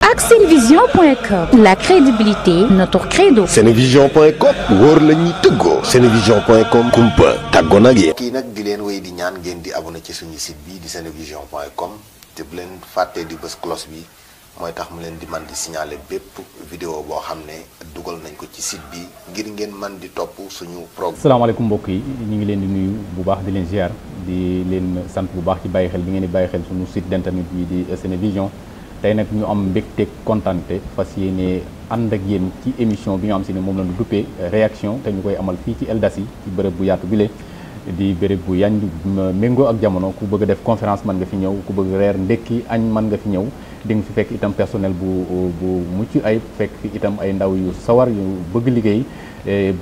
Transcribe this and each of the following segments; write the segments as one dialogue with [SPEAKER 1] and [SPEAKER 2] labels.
[SPEAKER 1] ak senevision.com, la crédibilité notre credo.
[SPEAKER 2] senevision.com wóor la ñuy tëggoo. senevision.com kumpa tàggoo nag yéen. kii nag di leen wéy di ñaan ngeen di abonné ci suñu site bi di senevision.com te bu leen fàttee di bës cloche bi mooy tax mu leen di man di signaler bépp vidéo boo xam ne dugal nañ ko ci site bi ngir ngeen man di topp suñu programme.
[SPEAKER 3] salaamaaleykum mbokk yi ñu ngi leen di nuyu bu baax di leen ziar di leen sant bu baax ci bàyyi xel bi ngeen di bàyyi xel suñu site d'internet bi di Senevision. tey nag ñu am mbégte kontante fas yéene ànd ak yéen ci émission bi ñu am si ne moom la ñu duppee réaction te ñu koy amal fii ci Eldassi ci bërëb bu yaatu bile di bërëb bu yañ méngoo ak jamono ku bëgg a def conférence mën nga fi ñëw ku bëgg reer ndekki añ mën nga fi ñëw di nga fi fekk itam personnel bu mucc ayib fekk fi itam ay ndaw yu sawar yu bëgg liggéey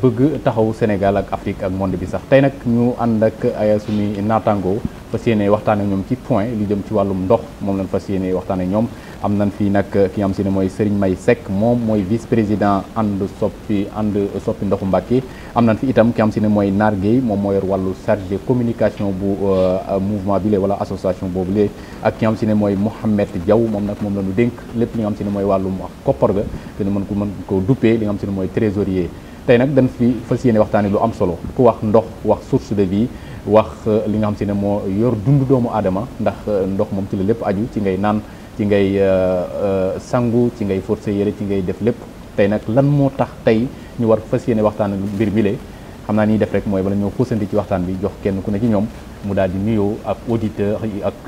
[SPEAKER 3] bëgg taxaw Sénégal ak Afrique ak monde bi sax tey nag ñu ànd ak ay suñuy naataangoo fas yéene waxtaan ak ñoom ci point li jëm ci wàllum ndox moom lañ fas yéene waxtaan ak ñoom am nañ fii nag ki nga xam si ne mooy Serigne May Seck moom mooy vice président ànd soppi ndoxu Mbacké am nañ fi itam ki nga xam si ne mooy Nar Gueye moom moo yor wàllu chargé communication bu mouvement bi lee wala association boobu lee ak ki nga xam si ne mooy Mouhamed Diaw moom nag moom la ñu dénk lépp li nga xam si ne mooy wàllum koppar ga te ñu mën ko duppee li nga xam si ne mooy trésorier tey nag dañ fi fas yéene waxtaane lu am solo ku wax ndox wax source de vie wax li nga xam si ne moo yor dund doomu aadama ndax ndox moom ci la lépp aju ci ngay naan ci ngay sangu ci ngay fóot sa yére ci ngay def lépp tey nag lan moo tax tey ñu war fas yéene waxtaan mbir mi le xam naa ni def rek mooy bala ñoo xuusanti ci waxtaan bi jox kenn ku ne ci ñoom mu daal di nuyoo ak auditeur yi ak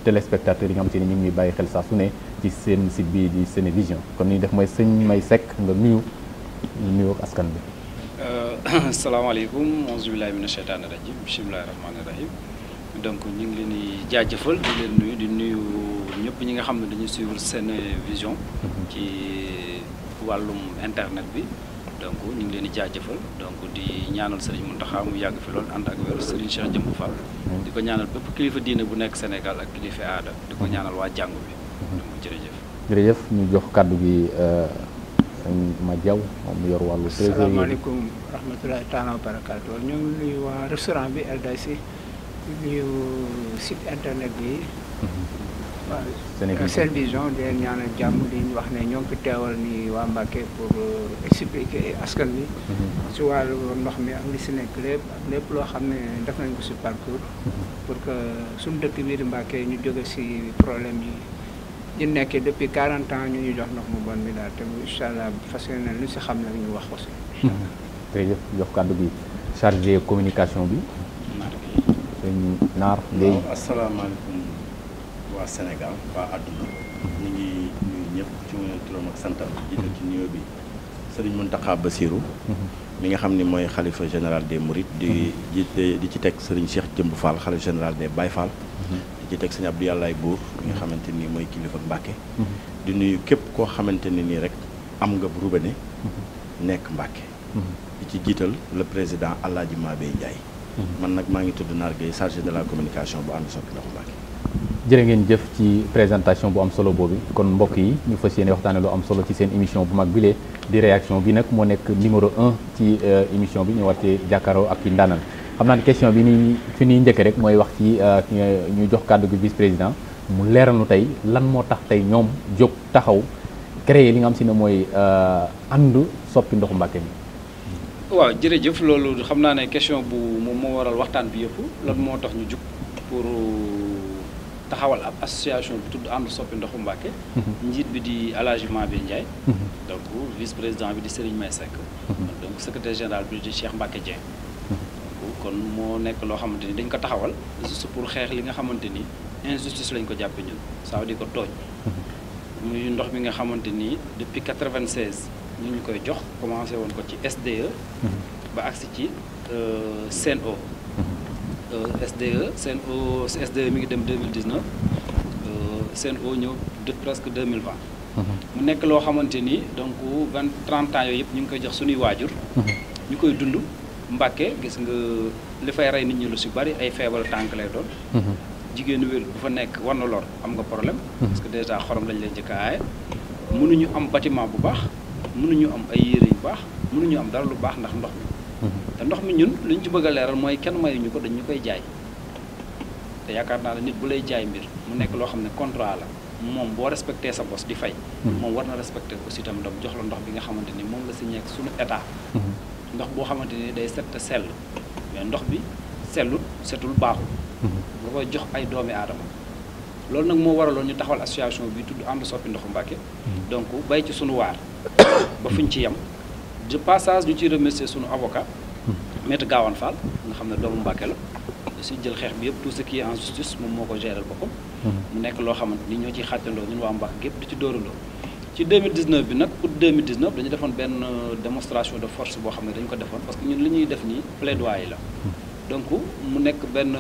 [SPEAKER 3] téléspectateurs yi nga xam si ne ñu ngi bàyyi xel saa su ne ci seen site bi di Senevision kon ni def mooy sëñ May Seck nga nuyoo ak askan bi.
[SPEAKER 4] salaamaaleykum auzu billaahi mina sheytaani rajiim bismillaahi rahmaani rahiim donc ñu ngi leen di jaajëfal di leen di nuyu ñëpp ñi nga xam ne dañuy suivre Senevision ci wàllum internet bi donc ñu ngi leen di jaajëfal donc di ñaanal Serigne Mountakha mu yàgg fi loolu ànd ak wér Serigne Cheikh Jëmb Fall di ko ñaanal bépp kilifa diine bu nekk Sénégal ak kilifa aada di ko ñaanal waa jàngu bi donc jërëjëf ñu jox kàddu gi ma Diaw moom mu yor wàllu trésorier.
[SPEAKER 5] asalaamaaleykum rahmatulahi taala wa barakaatu ñu ngi nuyu waa restaurant bi Eldassi di nuyu site internet bi. waaw Senevision di leen ñaanal jàmm di wax ne ñoo ngi fi teewal ni waa Mbacké pour expliquer askan bi si wàllu ndox mi ak li si nekk lépp loo xam ne def nañ ko si parcours pour que suñu dëkk bii di Mbacké ñu jóge si problème yi ñu nekkee depuis 40 ans ñu jox ndox mu bon bi daal te incha allah fas yéene lu si xam nag ñu wax ko si.
[SPEAKER 3] jërëjëf jox kàddu gi chargé communication bi. sëñ Naar Gueye.
[SPEAKER 6] waaw asalaamaaleykum waa Sénégal waa àdduna. ñu ngi nuyu ñëpp ci turam ak santam. jiital ci nuyoo bi Serigne Mountakha Bassirou. mi nga xam ni mooy xalifa général des Mourides. di ci teg Serigne Cheikh Jëmb Fall xalifa général des Baye Fall. di ci teg sëñ Abdou Yàllaay Buur mi nga xamante ni mooy kilifa Mbacké di nuyu képp koo xamante ne nii rek am nga robinet nekk Mbacké di ci jiital le président Alaaji Mabé Ndiaye man nag maa ngi tudd Nar Gueye chargé de la communication bu ànd soppi ndoxu Mbacké
[SPEAKER 3] jërë ngeen jëf ci présentation bu am solo boobu kon mbokk yi ñu fas yéene waxtaane lu am solo ci seen émission bu mag bile di réaction bi nag moo nekk numéro 1 ci émission bi ñu war ci jàkkaaroo ak ci ndaanaan xam naa ne question bi nii fi ñuy njëkk rek mooy wax ci ñu jox kàddu gi vice président mu leeral nu tey lan moo tax tey ñoom jóg taxaw créer li nga xam si ne mooy ànd soppi ndoxu Mbacké mi.
[SPEAKER 4] waaw jërëjëf loolu xam naa ne question bu moom moo waral waxtaan bi yëpp lan moo tax ñu jóg pour taxawal ab association bi tudd ànd soppi ndoxu Mbacké. njiit bi di Alaaji Mabé Ndiaye. donc vice président bi di Serigne May Seck. donc secrétaire général bi di Cheikh Mbacké Dieng. kon moo nekk loo xamante ni dañ ko taxawal juste pour xeex li nga xamante ni injustice lañ ko jàppe ñun ça veut dire ko tooñ muy ndox mi nga xamante ni depuis 96 ñu ñu koy jox commencé woon ko ci SDE ba agsi ci Sen'Eau SDE mi ngi dem 2019 Sen'Eau ñëw de presque 2020 mu nekk loo xamante ni donc 30 ans yooyu yëpp ñu ngi koy jox suñuy waajur ñu koy dund Mbacké gis nga li fay rey nit ñi lu si bari ay feebar tànk lay doon jigéenu wér bu fa nekk war na lor am nga problème parce que déjà xorom lañ leen njëkk a aaye mënuñu am bâtiment bu baax mënuñu am ay yére yu baax mënuñu am dara lu baax ndax ndox mi te ndox mi ñun li ñu ci bëgg a leeral mooy kenn mayuñu ko dañ ñu koy jaay te yaakaar naa ne nit bu lay jaay mbir mu nekk loo xam ne contrat la moom boo respecté sa bos di fay moom war na respecté aussi tam donc jox la ndox bi nga xamante ni moom la signé ak suñu état ndox boo xamante ni day set te sell mais ndox bi sellut setul baaxul nga koy jox ay doomi aadama loolu nag moo waraloon ñu taxawal association bi tudd ànd soppi ndoxu Mbàkke donc bay ci sunu waar ba fuñ ci yem de passage ñu ciy remercier sunu avocat maître Gawane Fall nga xam ne doomu Mbàkke la si jël xeex bi yëpp tout ce qui est en justice moom moo ko gérer boppam mu nekk loo xamante ni ñoo ciy xàccandoo ñun waa Mbàkke gépp di ci dóorandoo ci 2019 bi nag août 2019 dañu defoon benn démonstration de force boo xam ne dañu ko defoon parce que ñun li ñuy def nii plaidoyer la donc mu nekk benn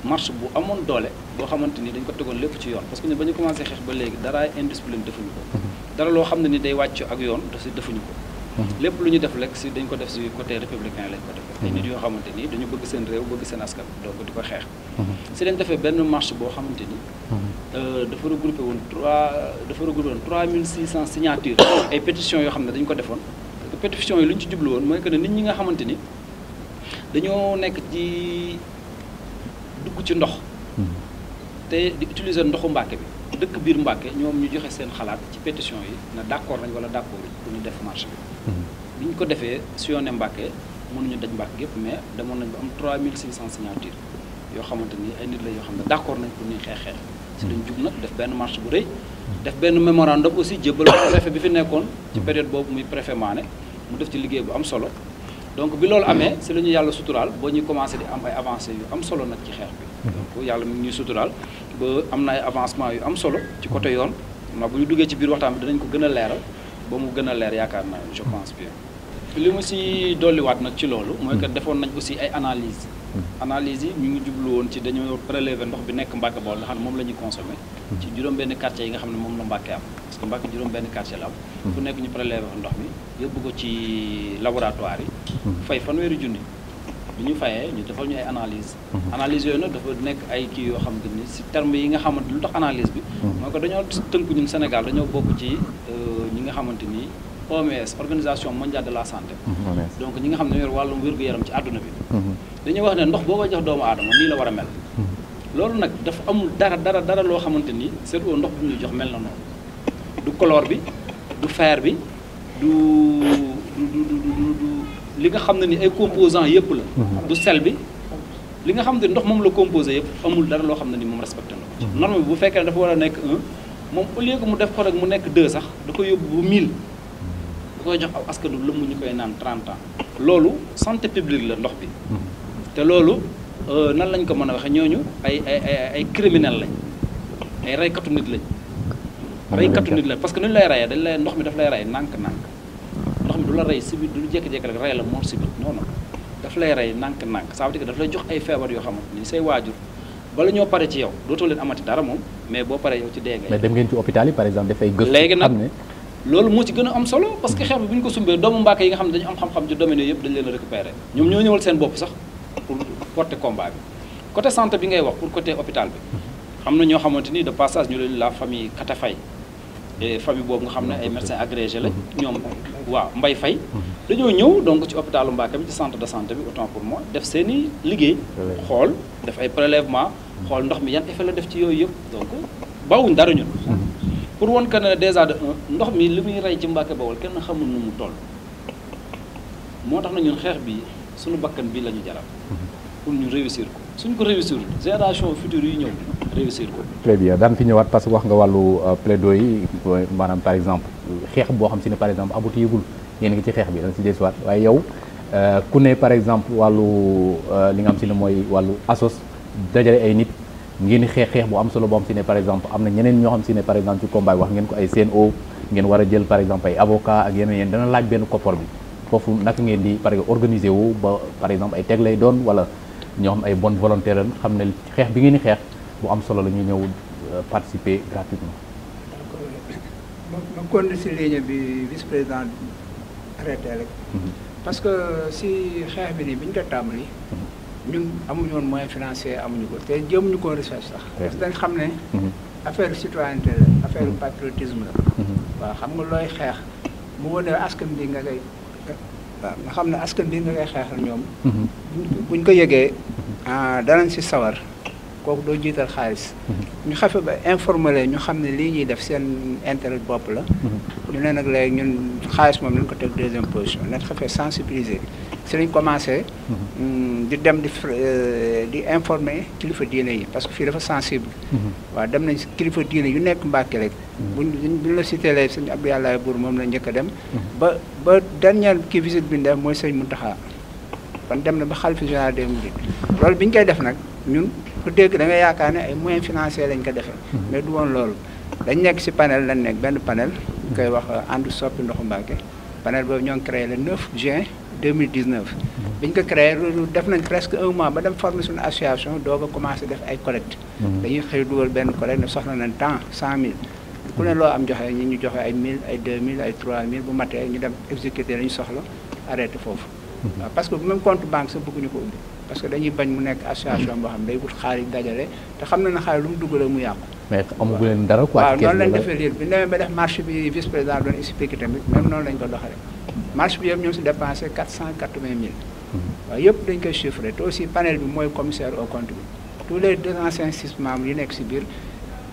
[SPEAKER 4] marche bu amoon doole boo xamante ni dañ ko tegoon lépp ci yoon parce que ñun ba ñu commencé xeex ba léegi dara indiscipline defuñu ko dara loo xam ne ni day wàcc ak yoon dasi defuñu ko lépp lu ñu def rek si dañ ko def si côté républicain lañ ko defee ay nit yoo xamante ni dañu bëgg seen réew bëgg seen askan donc di ko xeex si lañ defee benn marche boo xamante ni dafa regroupé woon 3600 signatures ay pétitions yoo xam ne dañu ko defoon pétitions yi lu ñu ci jublu woon mooy que ne nit ñi nga xamante ni dañoo nekk ci dugg ci ndox te di utiliser ndoxu Mbàkke bi dëkk biir Mbàkke ñoom ñu joxe seen xalaat ci pétition yi na d'accord nañ wala d'accord pour ñu def marche bi ñu ko defee sillonné Mbàkke mënuñu daj Mbàkke gépp mais demoon nañ ba am 3600 signatures yoo xamante ni ay nit la yoo xam ne d'accord nañ pour ñuy xeex si lañ jug nag def benn marche bu rëy def benn mémorandum aussi jébbal préfet bi fi nekkoon ci période boobu muy préfet Mané mu def ci liggéey bu am solo donc bi loolu amee si la ñu yàlla suturaal boo ñuy commencé di am ay avancées yu am solo nag ci xeex bi donc yàlla mi ngi ñuy suturaal ba am na ay avancement yu am solo ci côté yoon ndax bu ñu duggee ci biir waxtaan bi dinañ ko gën a leeral ba mu gën a leer yaakaar naa je pense bien li mu si dolliwaat nag ci loolu mooy que defoon nañ aussi ay analyse yi ñu ngi jublu woon ci dañoo prélever ndox bi nekk Mbàkke Bawol nga xam ne moom la ñuy consommé ci juróom-benn quartier yi nga xam ne moom la Mbàkke am parce que Mbàkke juróom-benn quartier la am fu nekk ñu prélever ndox mi yóbbu ko ci laboratoire yi fay fanweeri junni bi ñu fayee ñu defal ñu ay analyse yooyu nag dafa nekk ay kii yoo xamante ni si terme yi nga xamante lu tax analyse bi mooy que dañoo tënku ñun Sénégal dañoo bokk ci ñi nga xamante ni OMS organisation mondiale de la santé donc ñi nga xam ne yor wàllum wér-gu-yaram ci àdduna bi dañuy wax ne ndox boo koy jox doomu aadama nii la war a mel loolu nag dafa amul dara loo xamante ni c'est ndox bu ñuy jox mel na noonu du chlore bi du fer bi du li nga xam ne ni ay composants yëpp la du sel bi li nga xam ne ndox moom la composé yëpp amul dara loo xam ne ni moom respecté na ko ci norme bi bu fekkee ne dafa war a nekk 1 moom au lieu que mu def ko rek mu nekk 2 sax da koy yóbbu ba 1000 da koy jox aw askan wi lëmm ñu koy naan 30 ans loolu santé publique la ndox bi te loolu nan lañ ko mën a waxee ñooñu ay criminel lañ ay reykatu nit lañ reykatu nit lañ parce que nu ñu lay reyee dañ lay ndox mi daf lay rey nànk-nànk ndox mi du la rey sibit du jékki-jékki rek rey la mort sibit non non daf lay rey nànk-nànk ça veut dire que daf lay jox ay feebar yoo xamante ni say waajur bala ñoo pare ci yow dootoo leen amati dara moom mais boo paree yow ci dee ngay.
[SPEAKER 3] mais dem ngeen ci hôpital yi par exemple dafay gëstu.
[SPEAKER 4] léegi nag loolu moo ci gën a am solo parce que xeex bi bu ñu ko sumbee doomu Mbàkke yi nga xam ne dañu am xam-xam ci domaine yëpp dañu leen a récupérer ñoom ñoo ñëwal seen bopp sax pour porter combat bi côté santé bi ngay wax pour côté hôpital bi am na ñoo xamante ni de passage ñu leen la famille Kata Faye et famille boobu nga xam ne ay médecins agrégés la ñoom waaw Mbay Faye dañoo ñëw donc ci hôpitalu Mbàkke bi ci centre de santé bi autant pour moi def seen i liggéey xool def ay prélèvement xool ndox mi yan effet la def ci yooyu yëpp donc bawuñ dara ñun pour woon que ne déjà de ndox mi li muy rey ci Mbàkke Bawol kenn xamul nu mu toll moo tax na ñun xeex bi suñu bakkan bii la ñu jaral pour ñu réussir ko suñ ko réussir génération future yi ñëw réussir ko.
[SPEAKER 3] très bien daan fi ñëwaat parce que wax nga wàllu plaidoyer yi maanaam par exemple xeex boo xam si ne par exemple abuti yëgul yéen ngi ci xeex bi dana si desuwaat waaye yow ku ne par exemple wàllu li nga xam si ne mooy wàllu asos dajale ay nit ngeen xeex bu am solo boo xam si ne par exemple am na ñeneen ñoo xam si ne par exemple ci combat bi wax ngeen ko ay CNO ngeen war a jël par exemple ay avocat ak yeneen yéen dana laaj benn koppar bi foofu naka ngeen di par exemple organiser wu ba par exemple ay teg lay doon wala ñoo xam ay bonne volonté la xam ne xeex bi ngeen di xeex bu am solo la ñu ñëw participer gratuitement.
[SPEAKER 5] ma continuer si ligne bi vice président arrêté rek. parce que si xeex bi nii bi ñu ko tàmbali. ñun amuñu woon moyen financier amuñu ko te jëmuñu ko recherche sax. parce que dañ xam ne. affaire citoyenneté la affaire patriotisme la. waaw xam nga looy xeex mu wane askan bi nga koy. waaw nga xam ne askan bi nga koy xeexal ñoom. buñ ko yëgee danañ si sawar kooku doo jiital xaalis ñu xafe ba informé ñu xam ne lii ñuy def seen intérêt bopp la ñu ne nag léegi ñun xaalis moom lañ ko teg deuxième position nañ xafee sensibiliser si lañ commencé di dem di informer kilifa diine yi parce que fii dafa sensible waaw dem nañ si kilifa diine yu nekk Mbàkke rek buñ la cité lee sëñ Abdou Yàlla Buur moom la njëkk a dem ba dernière kii visite bi ñu def mooy sëñ Muntaxa kon dem na ba xalifa général des mourides loolu bi ñu koy def nag ñun ku dégg da nga yaakaar ne ay moyens financiers lañ ko defee mais du woon loolu dañ nekk si panel lañ nekk benn panel ñu koy wax ànd soppi ndoxu Mbàkke panel boobu ñoo ngi créé le 9 juin 2019 bi ñu ko créé loolu def nañ presque un mois ba dem former suñu association doog a commencé def ay collecte dañuy xëy dugal benn collecte ne soxla nañ temps 100 000 ku ne loo am joxe ñi ñu joxe ay 1000 ay 2000 ay 3000 bu matee ñu dem exécuter lañu soxla arrêté foofu waaw parce que même compte banque sax bëgguñu ko ubbi parce que dañuy bañ mu nekk association boo xam day wut xaalis dajale te xam na ne xaalis lu mu dugalee mu yàqu
[SPEAKER 3] mais amagu leen dara quoi
[SPEAKER 5] waaw noonu lañ defee lii bi ñu demee ba def marché bi vice président doon expliqué tamit même noonu lañ ko doxalee marché bi yëpp ñoo si dépensé 480 000 waaw yëpp dañ koy chiffré te aussi panel bi mooy commissaire au compte bi tous les 206 membres yi nekk si biir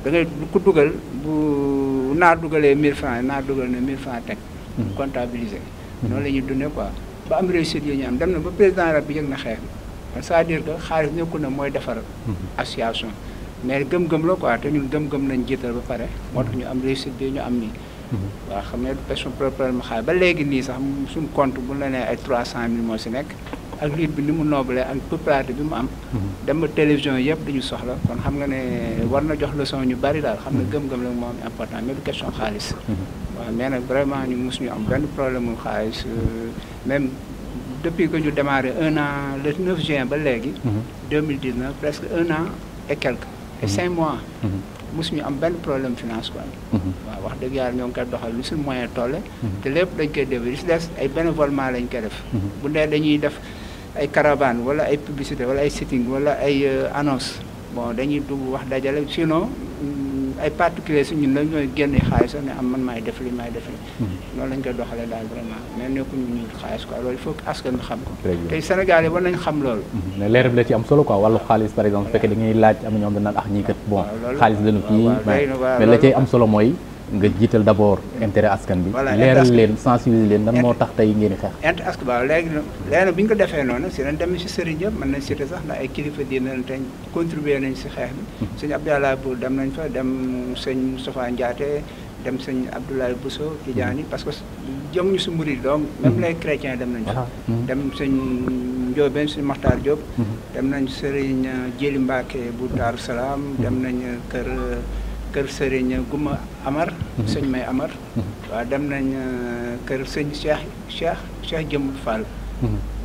[SPEAKER 5] da ngay ku dugal bu naa dugalee 1000 francs naa dugal ne 1000 francs teg comptabilisé noonu la ñuy dundee quoi ba am réussite yi ñu am dem na ba président rab bi yëg na xeex bi c'est-à-dire que xaalis nekkul na mooy defar association mais gëm-gëm la quoi te ñun gëm-gëm lañ jiital ba pare moo tax ñu am réussite bi ñu am nii waaw xam ne question problème xaalis ba léegi nii sax suñ compte bu la nee ay 300 000 moo si nekk ak liit bi ni mu nooblee ak popularité bi mu am dem ba télévision yëpp dañu soxla kon xam nga ne war na jox leçon ñu bari daal xam ne gëm-gëm la moo am important mais du question xaalis waaw mais nag vraiment ñu mosuñu am benn problème mu xaalis même depuis que ñu démarré un an le 9 juin ba léegi 2019 presque un an et quelques et 5 mois mosuñu am benn problème finance quoi waaw wax dëgg yàlla ñoo ngi koy doxal lu si moyen tolle te lépp dañ koy def li si des ay bénévolement lañ koy def bu dee dañuy def ay caravane wala ay publicité wala ay sitting wala ay annonce bon dañuy dugg wax dajale sinon ay particulier si ñun la ñooy génne xaalis ne am man maay def li noonu lañ koy doxalee daal vraiment mais nekkuñu ñu xaalis quoi loolu il faut que askan bi xam ko tey Sénégal yi war nañ xam loolu
[SPEAKER 3] mais leer bi la ci am solo quoi wàllu xaalis par exemple fekkee da ngay laaj am na ñoom dañ naan ñii kat bon xaalis lañu kii mais la cay am solo mooy nga jiital d'abord intérêt askan bi leeral leen sensibiliser leen nan moo tax tey ngeen di xeex
[SPEAKER 5] intérêt askan waaw léegi bi ñu ko defee noonu si nañ dem si sëriñ yëpp mën nañ cité sax ndax ay kilifa diine te contribuer nañ si xeex bi sëñ Abdou Yàlla Buur dem nañ fa dem sëñ Moustapha Ndiaté dem sëñ Abdoulaye Bousso Tidiane parce que jëmuñu si murid donc même les chrétiens dem nañ fa dem sëñ Ndiobène sëñ Makhtar Diop dem nañ sëriñ Jéli Mbacke bu Daaru Salaam dem nañ kër Serigne Gouma Amar sëñ May Amar waaw dem nañ kër sëñ Cheikh Jëmul Fall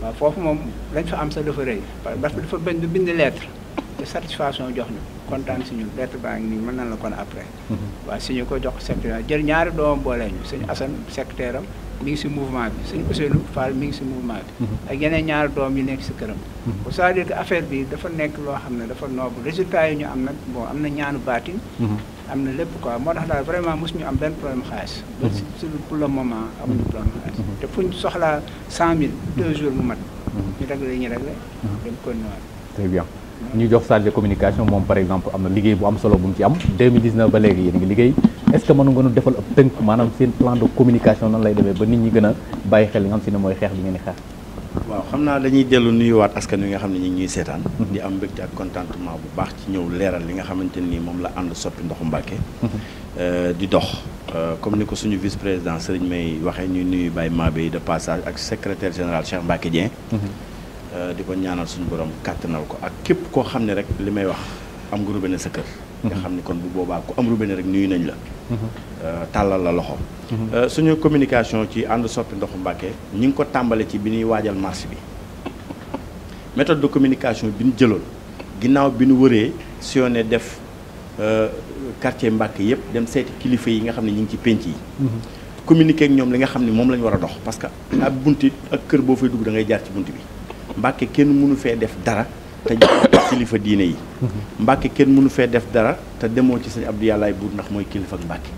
[SPEAKER 5] waaw foofu moom lañ fa am sax dafa rëy parce que dafa bind lettre de satisfaction jox ñu kontaan si ñun lettre baa ngi nii mën nañ la kon après waaw si ñu ko jox secrétaire jël ñaari doomam boolee ñu sëñ Assane secrétaire am mi ngi si mouvement bi sëñ Ousseynou Fall mi ngi si mouvement bi ak yeneen ñaari doom yi nekk si këram c'est-à-dire que affaire bi dafa nekk loo xam ne dafa noble résultat yi ñu am nag bon am na ñaanu baatin am na lépp quoi moo tax daal vraiment mosuñu am benn problème xaalis pour le moment amuñu problème xaalis te fuñ soxlaa 100 000 2 jours mu mat ñu réglé dem continuer
[SPEAKER 3] très bien ñu jox chargé de communication moom par exemple am na liggéey bu am solo bu mu ci am 2019 ba léegi yéen ngi liggéey est-ce que mënu nga nu defal ab tënk maanaam seen plan de communication nan lay demee ba nit ñi gën a bàyyi xel li nga xam si ne mooy xeex bi ngeen di xeex
[SPEAKER 6] waaw xam naa dañuy dellu nuyuwaat askan wi nga xam ne ñi ngi ñuy seetaan di am mbégte ak contentement bu baax ci ñëw leeral li nga xamante nii moom la ànd soppi ndoxu Mbàkke di dox comme ni ko suñu vice président Serigne May waxee ñuy nuyu Baye Mabé de passage ak secrétaire général Cheikh Mbacke Dieng di ko ñaanal suñu borom kàttanal ko ak képp koo xam ne rek li may wax am nga robinet sa kër nga xam ne kon bu boobaa ku am robinet rek nuyu nañ la tàllal la loxo suñu communication ci ànd soppi ndoxu Mbàkke ñi ngi ko tàmbale ci bi ñuy waajal marche bi méthode de communication bi ñu jëloon ginnaaw bi ñu wëree sillonné def quartier Mbàkke yëpp dem seeti kilifa yi nga xam ne ñi ngi ci pénc yi communiquer ak ñoom li nga xam ne moom la ñu war a dox parce que ab bunti ak kër boo fay dugg da ngay jaar ci bunt bi Mbàkke kenn mënu fee def dara te kilifa diine yi Mbàkke kenn mënu fee def dara te demoo ci sëñ Abdou Yàllaay Buur ndax mooy kilifa ak Mbàkke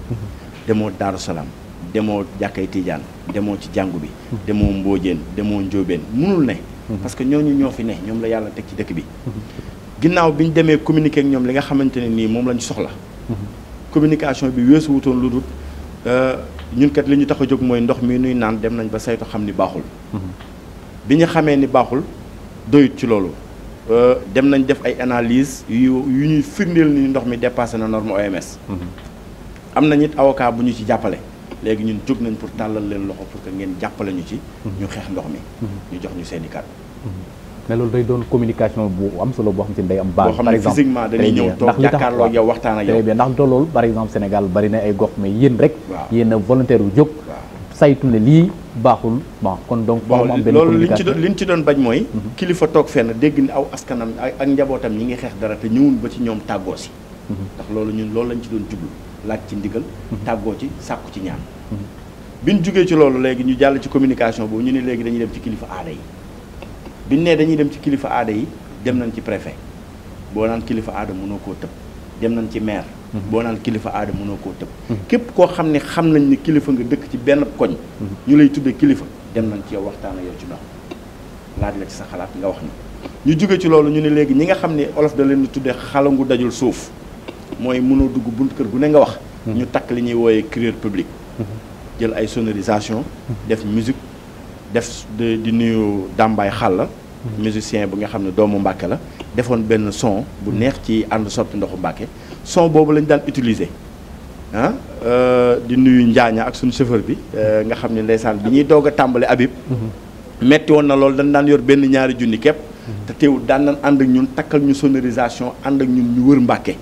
[SPEAKER 6] demoo Daaru Salaam demoo jàkkay Tijaan demoo ci jàngu bi demoo Mbóojeen demoo Njóobeen mënul ne parce que ñooñu ñoo fi ne ñoom la yàlla teg ci dëkk bi ginnaaw bi ñu demee communiquer ak ñoom li nga xamante ne nii moom lañ soxla. communication bi weesu wutoon lu dul ñun kat li ñu tax a jóg mooy ndox mi nuy naan dem nañ ba saytu xam ni baaxul. bi ñu xamee ni baaxul doyut ci loolu dem nañ def ay analyse yu ñuy firndeel ni ndox mi dépassé na norme OMS. am na nit avocat bu ñu ci jàppale. léegi ñun jóg nañ pour tàllal leen loxo pour que ngeen jàppale ñu ci. ñu xeex ndox mi. ñu jox ñu seen i kàddu.
[SPEAKER 3] mais loolu day doon communication bu am solo boo xam si ne day am base.
[SPEAKER 6] par exemple physiquement dañuy ñëw toog jàkkaarloo ak yow waxtaan ak yow.
[SPEAKER 3] très bien ndax loolu par exemple Sénégal bari na ay gox mais yéen rek.
[SPEAKER 6] waaw
[SPEAKER 3] yéen a volontaire bu jóg. saytu ne lii baaxul bon kon donc.
[SPEAKER 6] bon
[SPEAKER 3] am benn
[SPEAKER 6] loolu
[SPEAKER 3] communication
[SPEAKER 6] li ñu ci doon bañ mooy. kilifa toog fenn dégg ni aw askanam ak njabootam ñi ngi xeex dara te ñëwul ba ci ñoom tàggoo si. ndax loolu ñun loolu lañ ci doon jublu laaj ci ndigal. tàggoo ci sàkku ci ñaan. bi ñu jugee ci loolu léegi ñu jàll ci communication boobu ñu ne léegi dañuy dem ci kilifa aada yi. bi ñu nee dañuy dem ci kilifa aada yi dem nañ ci préfet boo naan kilifa aada mënoo koo tëb dem nañ ci maire. boo naan kilifa aada mënoo koo tëb. képp koo xam ne xam nañ ni kilifa nga dëkk ci benn koñ. ñu lay tuddee kilifa dem nañ ci yow waxtaan ak yow ci ndox laaj la ci sa xalaat nga wax ni ñu jóge ci loolu ñu ne léegi ñi nga xam ne olof da leen di tuddee xalangu dajul suuf mooy mënoo dugg bunt kër gu ne nga wax. ñu takk li ñuy wooyee crieur public. jël ay sonorisation def musique def di nuyu Dambaay Xàlla musicien bu nga xam ne doomu Mbàkke la defoon benn son bu neex ci ànd soppi ndoxu Mbàkke son boobu lañ daan utiliser di nuyu Njaaña ak suñu chauffeur bi nga xam ne ndeysaan bi ñuy doog a tàmbale Habib metti woon na loolu dañ daan yor benn ñaari junni képp te teewul daan nañ ànd ak ñun takkal ñu sonorisation ànd ak ñun ñu wër Mbàkke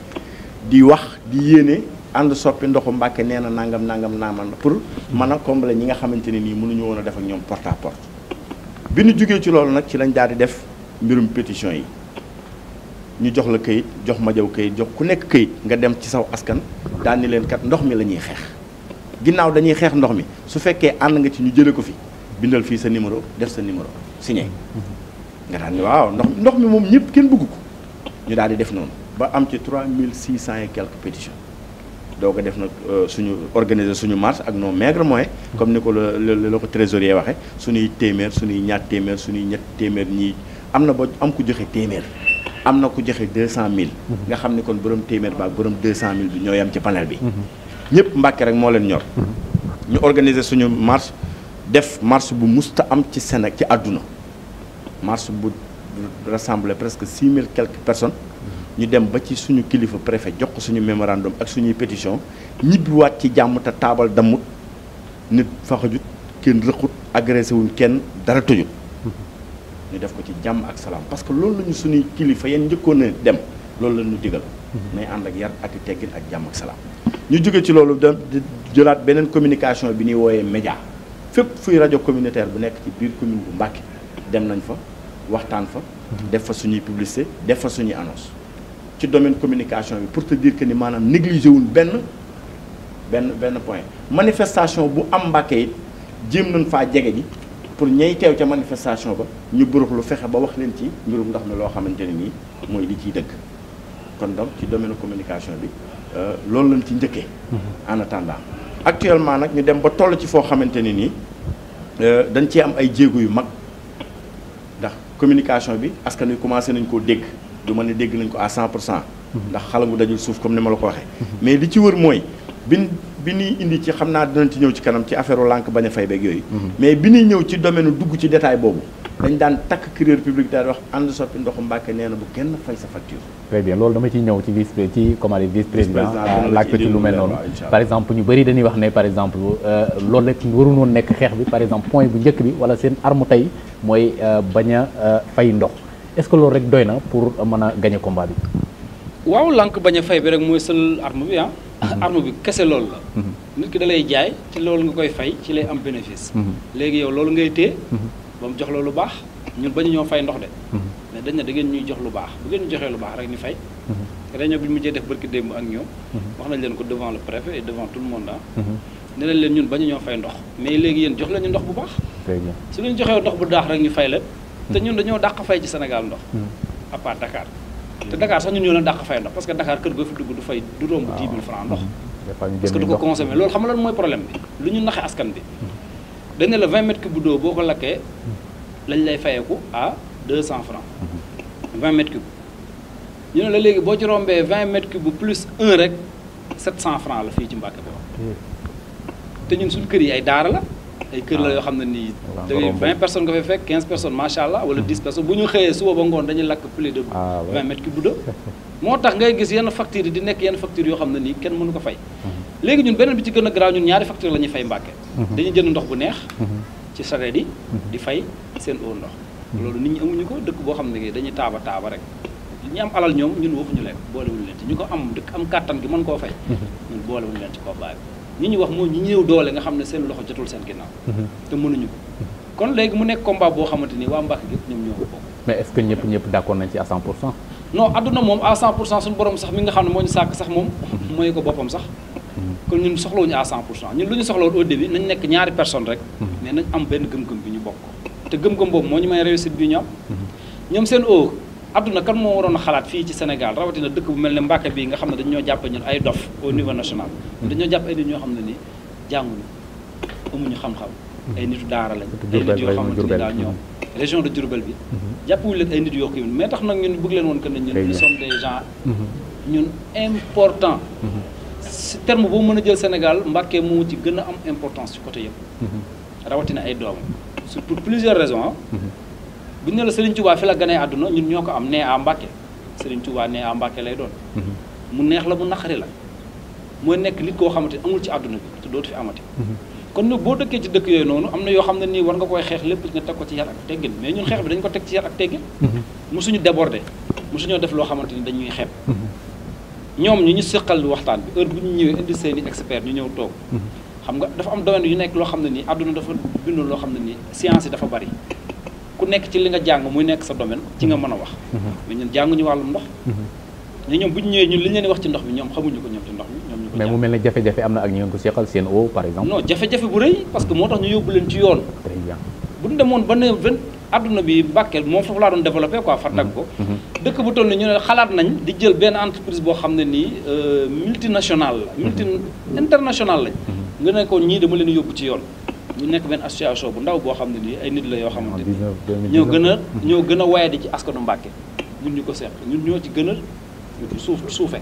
[SPEAKER 6] di wax di yéene ànd soppi ndoxu Mbàkke nee na nangam naaman pour mën a combler ñi nga xamante ne nii mënuñu woon a def ak ñoom porte à porte bi ñu jógee ci loolu nag ci lañ daal di def mbirum pétition yi ñu jox la këyit jox ma jaw këyit jox ku nekk këyit nga dem ci saw askan daal ni leen kat ndox mi la ñuy xeex ginnaaw dañuy xeex ndox mi su fekkee ànd nga ci ñu jële ko fi bindal fii sa numéro def sa numéro signé nga daal ni waaw ndox mi moom ñëpp kenn bëgg ko ñu daal di def noonu ba am ci 3600 et quelques pétitions doo ko def nag suñu organiser suñu marche ak nos maigres moyens comme ni ko la ko trésorier waxe suñuy téeméer suñuy ñaar téeméer suñuy ñett téeméer ñii am na ba am ku joxe téeméer am na ku joxe 200000 nga xam ne kon borom téeméer ba ak borom 200000 bi ñoo yam ci panel bi ñëpp Mbàkke rek moo leen ñor ñu organiser suñu marche def marche bu musta am ci Sénégal ci àdduna marche bu rassemblé presque 6000 quelques personnes ñu dem ba ci suñu kilifa préfet jox ko suñu mémorandum ak suñuy pétition ñibbiwaat ci jàmm te taabal dammut nit faxajut kenn rëqut agressé wuñ kenn dara tojut ñu def ko ci jàmm ak salaam parce que loolu la ñu suñuy kilifa yeen njëkkoon a dem loolu la ñu digal nay ànd ak yar ak teggin ak jàmm ak salaam ñu jóge ci loolu da jëlaat beneen communication bi ñuy wooyee média fépp fuy rajo communautaire bu nekk ci biir commune bu Mbàkke dem nañ fa waxtaan fa def fa suñuy publicité def fa suñuy annonce ci domaine communication bi pour te dire que ni maanaam négligé wul benn point manifestation bu am Mbàkke it jéem nañ faa jege ji pour ñay teew ca manifestation ba ñu burux lu fexe ba wax leen ci mbirum ndox mi loo xamante ne nii mooy li ciy dëgg kon donc ci domaine communication bi loolu lañ ci njëkkee en attendant actuellement nag ñu dem ba toll ci foo xamante ne nii dañ cee am ay jéego yu mag ndax communication bi askan wi commencé nañ koo dégg du ma ne dégg nañ ko à 100% ndax xalangu dajul suuf comme ni ma la ko waxee mais li ci wër mooy bi ñuy indi ci xam naa dinañ ci ñëw ci kanam ci affaire lànk bañ a fay beeg yooyu mais bi ñuy ñëw ci domaine dugg ci détail boobu dañ daan takk crieur public daal di wax ànd soppi ndoxu Mbàkke nee na bu kenn fay sa facture.
[SPEAKER 3] très bien loolu dama ciy ñëw ci vice président laaj ko ci lu mel noonu par exemple ñu bëri dañuy wax ne par exemple loolu rek waruñu woon nekk xeex bi par exemple point bu njëkk bi wala seen arme tey mooy bañ a fay ndox est-ce que loolu rek doy na pour mën a gagner combat bi.
[SPEAKER 4] waaw lànk bañ a fay bi rek mooy seul arme bi ah. arme bi kese loolu la. nit ki da lay jaay ci loolu nga koy fay ci lay am bénéfice. léegi yow loolu ngay téye. ba mu jox la lu baax ñun bañu ñoo fay ndox de. mais dañ ne da ngeen ñuy jox lu baax bu ngeen ñu joxee lu baax rek ñu fay. réunion bi ñu mujjee def barki démb ak ñoom. wax nañ leen ko devant le préfet et devant tout le monde ah. ne nañ leen ñun bañu ñoo fay ndox mais léegi yéen jox leen ñu ndox bu baax. su leen joxee ndox bu baax rek ñu fay leen. te ñun dañoo dàq fay ci Sénégal ndox. à part Dakar. te Dakar sax ñun ñoo leen dàq fay ndox parce que Dakar kër goo fi dugg du fay du romb 10 000 francs ndox. parce que du ko consommer loolu xam nga lan mooy problème bi lu ñu naxee askan bi. dañ ne la 20 mètres cubes d'eau boo ko lakkee lañ lay fayeeku à 200 francs 20 mètres cubes ñu ne la léegi boo ci rombee 20 mètres cubes plus 1 rek 700 francs la fii ci Mbàkke Bawol te ñun suñu kër yi ay daara la ay kër la yoo xam ne nii da ngay 20 personnes nga fay fekk 15 personnes macha allah wala 10 personnes bu ñu xëyee suba ba ngoon dañuy lakk plus de 20 mètres cubes d'eau moo tax ngay gis yenn factures yi di nekk yenn factures yoo xam ne nii kenn mënu ko fay léegi ñun beneen bi ci gën a garaaw ñun ñaari facture la ñuy fay Mbàkke dañuy jënd ndox bu neex ci sareet yi di fay seen eau ndox loolu nit ñi amuñu ko dëkk boo xam ne dañuy taaba rek ñi am alal ñoom ñun waxuñu leen boolewuñu leen ci ñu ko am dëkk am kàttan gi mën koo fay ñun boolewuñu leen ci combat bi ñi ñu wax mooy ñi ñëw doole nga xam ne seen loxo jotul seen ginnaaw te mënuñu ko kon léegi mu nekk combat boo xamante ni waa Mbàkke gépp ñoom ñoo ko bokk
[SPEAKER 3] mais est-ce que ñëpp d'accord nañ ci à 100%?
[SPEAKER 4] non adduna moom à 100% suñu borom sax mi nga xam ne moo ñu sàkk sax moom mooy ko boppam sax kon ñun soxlawuñu à 100% ñun lu ñu soxlawoon au début nañ nekk ñaari personne rek mais nañ am benn gëm-gëm bi ñu bokk ko te gëm-gëm boobu moo ñu may réussite bi ñu am ñoom seen eau adduna kan moo waroon a xalaat fii ci Sénégal rawatina dëkk bu mel ne Mbàkke bii nga xam ne dañu ñoo jàppe ñun ay dof au niveau national dañoo jàpp ay nit ñoo xam ne ni jànguñu amuñu xam-xam ay nitu daara lañ ay nit yoo xamante ni daal ñoom région de Diourbel bi jàppewuñu leen ay nit yoo xam mais tax nag ñun bëgg leen woon que ne ñun nous sommes des gens ñun important si terme boo mën a jël Sénégal Mbàkke moo ci gën a am importance ci côté yëpp rawatina ay doomam pour plusieurs raisons bu ñu ne la Serigne Touba fi la ganee àdduna ñun ñoo ko am nee à Mbàkke Serigne Touba nee à Mbàkke lay doon mu neex la mu naqari la mooy nekk nit koo xamante amuul ci àdduna bi te dootu fi amati kon nag boo dëkkee ci dëkk yooyu noonu am na yoo xam ne nii war nga koy xeex lépp nga teg ko ci yar ak teggin mais ñun xeex bi dañu ko teg ci yar ak teggin mosuñu déborder mosuñoo def loo xamante ni dañuy xeeb ñoom ñu seqal waxtaan bi heure bu ñu ñëwee indi seen i expert ñu ñëw toog xam nga dafa am domaine yu nekk loo xam ne nii àdduna dafa bindul loo xam ne nii science yi dafa bari ku nekk ci li nga jàng muy nekk sa domaine ci nga mën a wax mais ñun jànguñu wàllum ndox mais ñoom bu ñu ñëwee ñun li ñu leen di wax ci ndox mi ñoom xamuñu ko ñoom ci ndox mi ñoom ñu ko
[SPEAKER 3] mais mu mel ne jafe-jafe am na ak ñi ngeen ko seqal seen eau par exemple
[SPEAKER 4] non jafe-jafe bu rëy parce que moo tax ñu yóbbu leen ci yoon
[SPEAKER 3] très bien
[SPEAKER 4] bu ñu demoon ba ne àdduna bi Mbàkke moom foofu laa doon développé quoi fa tag ko dëkk bu toll ni ñu ne xalaat nañ di jël benn entreprise boo xam ne nii multinationale la internationale lañ nga ne ko ñii dama leen yóbbu ci yoon ñu nekk benn association bu ndaw boo xam ne nii ay nit la yoo xamante ni ñoo gën a waaye di ci askanu Mbàkke ñun ñu ko seq ñun ñoo ci gën a suufe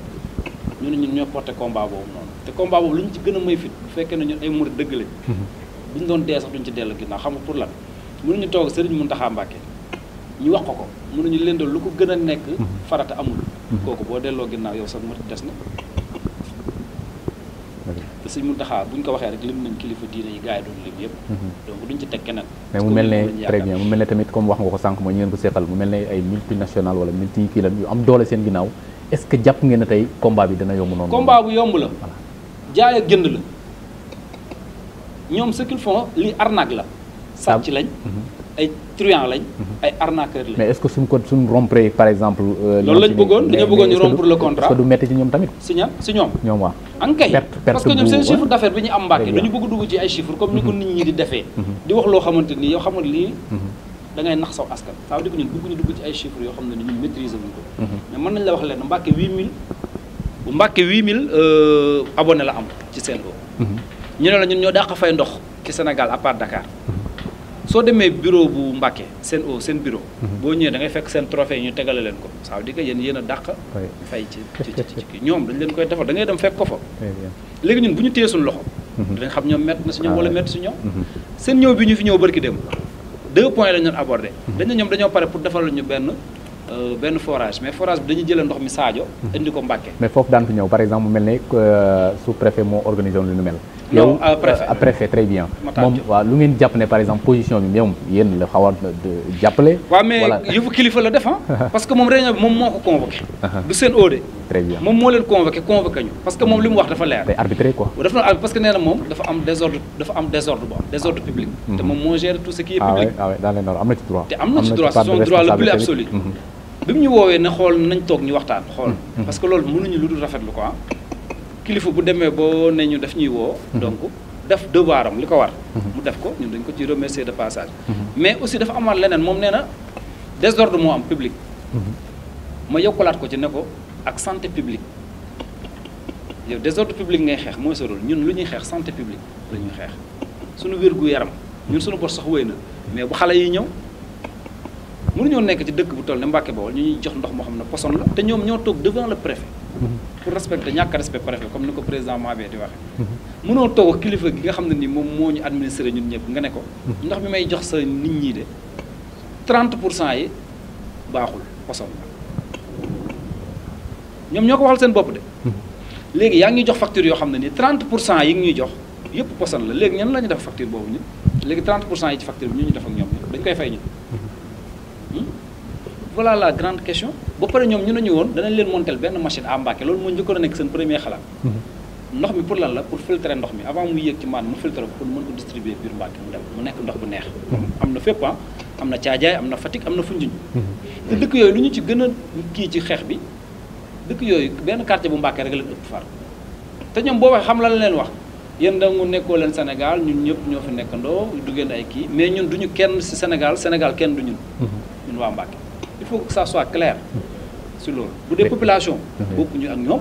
[SPEAKER 4] ñu ne ñun ñoo porté combat boobu noonu te combat boobu lu ñu ci gën a may fit bu fekkee ne ñun ay murid dëgg lañ bu ñu doon dee sax duñ ci dellu ginnaaw xam nga pour lan mënuñu toog Sëriñ Muntaxa Mbàkke ñu wax ko mënuñu leen doon lu ko gën a nekk farata amul kooku boo delloo ginnaaw yow sax murid des na te Sëriñ Muntaxa bu ñu ko waxee rek lim nañ kilifa diine yi gars yi doon lim yëpp donc duñ ci teg keneen
[SPEAKER 3] mais mu mel ne très bien mu mel ne tamit comme wax nga ko sànq mooy ñu ngeen ko seqal mu mel ne ay multinational wala multi kii lan yu am doole seen ginnaaw est-ce que jàpp ngeen ne tey combat bi dana yomb noonu
[SPEAKER 4] combat bu yomb la jaay ak jënd la ñoom ce qu'ils font li arnaque la sàcc lañ ay truand lañ ay arnaqueur lañ
[SPEAKER 3] mais est-ce que suñ rompre par exemple
[SPEAKER 4] loolu lañ bëggoon dañoo bëggoon ñu rompre le contrat
[SPEAKER 3] est-ce que du metti ci ñoom tamit
[SPEAKER 4] si ñoom
[SPEAKER 3] waaw
[SPEAKER 4] ankay parce que ñoom seen chiffre d'affaires bi ñu am Mbàkke dañu bëgg dugg ci ay chiffres comme ni ko nit ñi di defee di wax loo xamante ni yow xamul lii da ngay nax saw askan ça veut dire que ñun bëgguñu dugg ci ay chiffres yoo xam ne ni ñun maîtriser wuñ ko mais mën nañ la wax leen Mbàkke 8000 bu Mbàkke 8000 abonné la am ci seen eau ñu ne la ñun ñoo dàq fay ndox ci Sénégal à part Dakar soo demee bureau bu Mbàkke seen eau seen bureau boo ñëwee da ngay fekk seen trophée yi ñu tegale leen ko ça veut dire que yéen a dàq fay ci kii ñoom dañ leen koy defal da ngay dem fekk ko fa léegi ñun bu ñu téye suñu loxo dinañ xam ñoom mett na si ñoom wala mett si ñoom seen ñëw bi ñu fi ñëw barki dem 2 points lañ doon abordé dañ ne ñoom dañoo pare pour defal ñu benn forage mais forage bi dañuy jëlee ndox mi Sadio indi ko Mbàkke
[SPEAKER 3] mais foofu daan fi ñëw par exemple mu mel ne sous-préfet moo organisé woon lu nu mel
[SPEAKER 4] yow
[SPEAKER 3] préfet très bien moom waaw lu ngeen jàpp ne par exemple position bi ñoom yéen la xaw a jàppale
[SPEAKER 4] waaw mais yëfu kilifa la def parce que moom réunion bi moom moo ko convoqué du seen eau
[SPEAKER 3] très bien
[SPEAKER 4] moom moo leen convoqué ñu parce que moom li mu wax dafa leer
[SPEAKER 3] day arbitré quoi
[SPEAKER 4] dafa doon arbitré parce que nee na moom dafa am désordre bu am désordre public te moom moo gère tout ce qui est public
[SPEAKER 3] dans les normes am na ci droit
[SPEAKER 4] te am na ci droit c'est son droit le plus absolu bi mu ñu woowee ne xool nañ toog ñu waxtaan xool parce que loolu mënuñu lu dul rafetlu ko kilifa bu demee boo ne ñu daf ñuy woo donc def devoiram li ko war mu def ko ñun dañ ko ci remercier de passage mais aussi dafa amaat leneen moom nee na désordre moo am public ma yokkalaat ko ci ne ko ak santé publique yow désordre public ngay xeex mooy sa rôle ñun lu ñuy xeex santé publique la ñuy xeex suñu wér-gu-yaram ñun suñu bos sax wéy na mais bu xale yi ñëw mënuñoo nekk ci dëkk bu toll ne Mbàkke Bawol ñu ñuy jox ndox moo xam ne poson la te ñoom ñoo toog devant le préfet pour respecter ñàkk respect préfet comme ni ko président Mabé di waxee mënoo toog ak kilifa gi nga xam ne ni moom moo ñu administré ñun ñëpp nga ne ko ndox mi may jox sa nit ñi de 30% yi baaxul poson la ñoom ñoo ko waxal seen bopp de léegi yaa ngi ñuy jox facture yoo xam ne ni 30% yi ngi ñuy jox yëpp poson la léegi ñan la ñu def facture boobu ñun léegi 30% yi ci facture bi ñu def ak ñoom dañ koy fay ñun voilà la grande question ba pare ñoom ñu ne ñu woon danañ leen montel benn machine à Mbacké loolu moo njëkkoon a nekk seen premier xalaat ndox mi pour lan la pour filtrer ndox mi avant mu yéeg ci maan mu filtrer ko pour mën ko distribuer biir Mbacké mu dem mu nekk ndox bu neex am na fépp am na Caajaay am na Fatick am na Foundiougne te dëkk yooyu lu ñu ci gën a kii ci xeex bi dëkk yooyu benn quartier bu Mbacké rek leen ëpp far te ñoom boo waxee xam la leen wax yéen da nga nekkoo leen Sénégal ñun ñëpp ñoo fi nekkandoo duggeen ay kii mais ñun duñu kenn ci Sénégal kenn du ñun ñun waa Mbacké il faut que ça soit clair si loolu bu dee population bokkuñu ak ñoom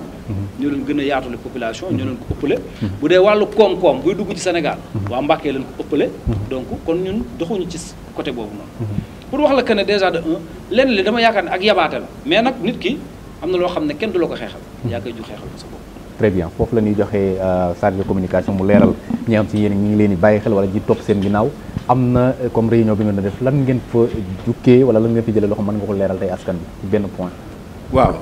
[SPEAKER 4] ñoo leen gën a yaatule population ñoo leen ko ëppale bu dee wàllu koom-koom buy dugg ci Sénégal waa Mbacké leen ko ëppale donc kon ñun doxuñu ci côté boobu noonu pour wax la que ne déjà de un lenn li dama yaakaar ne ak yabaate la mais nag nit ki am na loo xam ne kenn du la ko xeexal yaa koy ju xeexal ko sa bopp
[SPEAKER 3] très bien foofu la ñuy joxee chargé de communication mu leeral ñi am si yéen ñi ngi leen di bàyyi xel wala ji topp seen ginnaaw am na comme réunion bi ngeen def lan ngeen fa jukkee wala lan ngeen fi jëlee loo xam mën nga ko leeral tey askan bi benn point.
[SPEAKER 6] waaw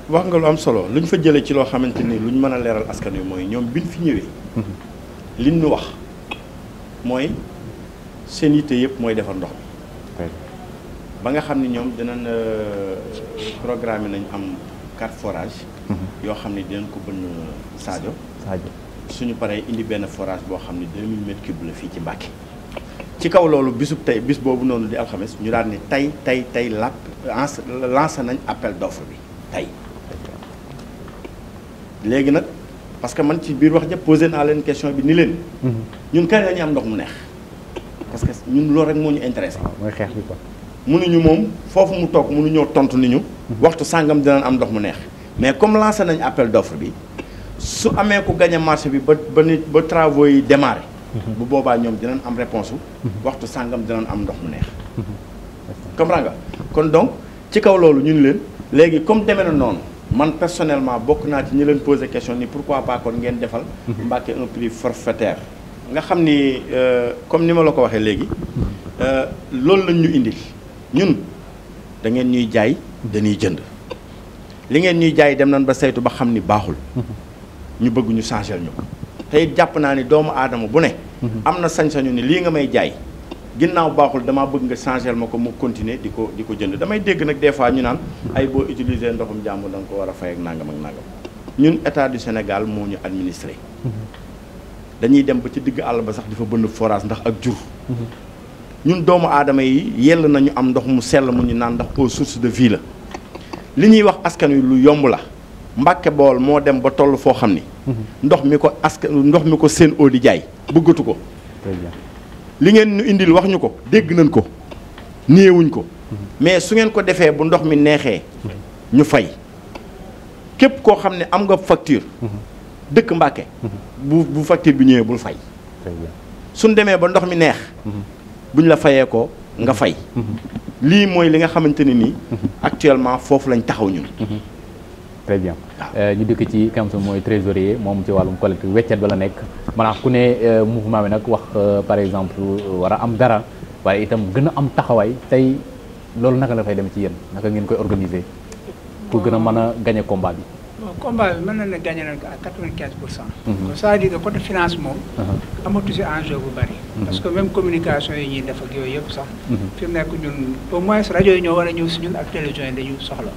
[SPEAKER 6] wax nga lu am solo lu ñu fa jëlee ci loo xamante ni lu ñu mën a leeral askan wi mooy ñoom bi ñu fi ñëwee. liñ ñu wax mooy seen yitte yëpp mooy defar ndox mi. ba nga xam ni ñoom dinañ programme nañ am 4 forages. yoo xam ne dinañ ko bënn Sadio suñu paree indi benn forage boo xam ne 2000 mètres cubes la fii ci Mbacké ci kaw loolu bisub tey bis boobu noonu di alxames ñu daal ni tey lancé nañ appel d'offre bi tey léegi nag parce que man ci biir wax ja posé naa leen question bi ni leen ñun kañ la ñu am ndox mu neex parce que ñun loolu rek moo ñu intéressé
[SPEAKER 3] mooy xeex bi quoi
[SPEAKER 6] mënuñu moom foofu mu toog mënuñoo tontu ni ñu waxtu sàngam dinañ am ndox mu neex mais comme lancé nañ appel d'offre bi su amee ku gagné marché bi ba travaux yi démarré bu boobaa ñoom dinañ am réponse waxtu sàngam dinañ am ndox mu neex comprends nga kon donc ci kaw loolu ñun leen léegi comme demee na noonu man personnellement bokk naa ci ñi leen posé question ni pourquoi pas kon ngeen defal Mbacké un prix forfaitaire nga xam ni comme ni ma la ko waxee léegi loolu lañ ñu indil ñun da ngeen ñuy jaay dañuy jënd li ngeen ñuy jaay dem nañ ba saytu ba xam ni baaxul ñu bëgg ñu changer ñu ko te it jàpp naa ni doomu aadama bu ne am na sañ-sañu ni lii nga may jaay ginnaaw baaxul damaa bëgg nga changer ma ko mu continuer di ko jënd damay dégg nag des fois ñu naan ay boo utiliser ndoxum jàmbur da nga ko war a fay ak nangam ak nangam ñun état du Sénégal moo ñu administré dañuy dem ba ci digg àll ba sax di fa bënn forage ndax ak jur ñun doomu aadama yi yell nañu am ndox mu sell mu ñu naan ndax eau source de vie la li ñuy wax askan wi lu yomb la Mbacké Bawol moo dem ba toll foo xam ni ndox mi ko seen eau di jaay bëggatu ko li ngeen ñu indil wax ñu ko dégg nañ ko néewuñ ko mais su ngeen ko defee bu ndox mi neexee ñu fay képp koo xam ne am nga facture dëkk Mbacké bu facture bi ñëwee bul fay suñ demee ba ndox mi neex buñ la fayee ko nga fay lii mooy li nga xamante ne nii actuellement foofu lañ taxaw ñun
[SPEAKER 3] très bien ñu dëkk ci kam mooy trésorier moom ci wàllum collecte weccet ba la nekk maanaam ku ne mouvement bi nag wax par exemple war a am dara waaye itam gën a am taxawaay tey loolu naka la fay dem ci yéen naka ngeen koy organiser pour gën a mën a gagner combat bi
[SPEAKER 5] bon combat bi mën na ne gagné nañ ko à 95%. c'est-à-dire que côté finance moom. amatu si enjeu bu bari. parce que même communication yi ñuy def ak yooyu yëpp sax. fi mu nekk ñun au moins rajo yi ñoo war a ñëw si ñun ak télévision yi dañu soxla.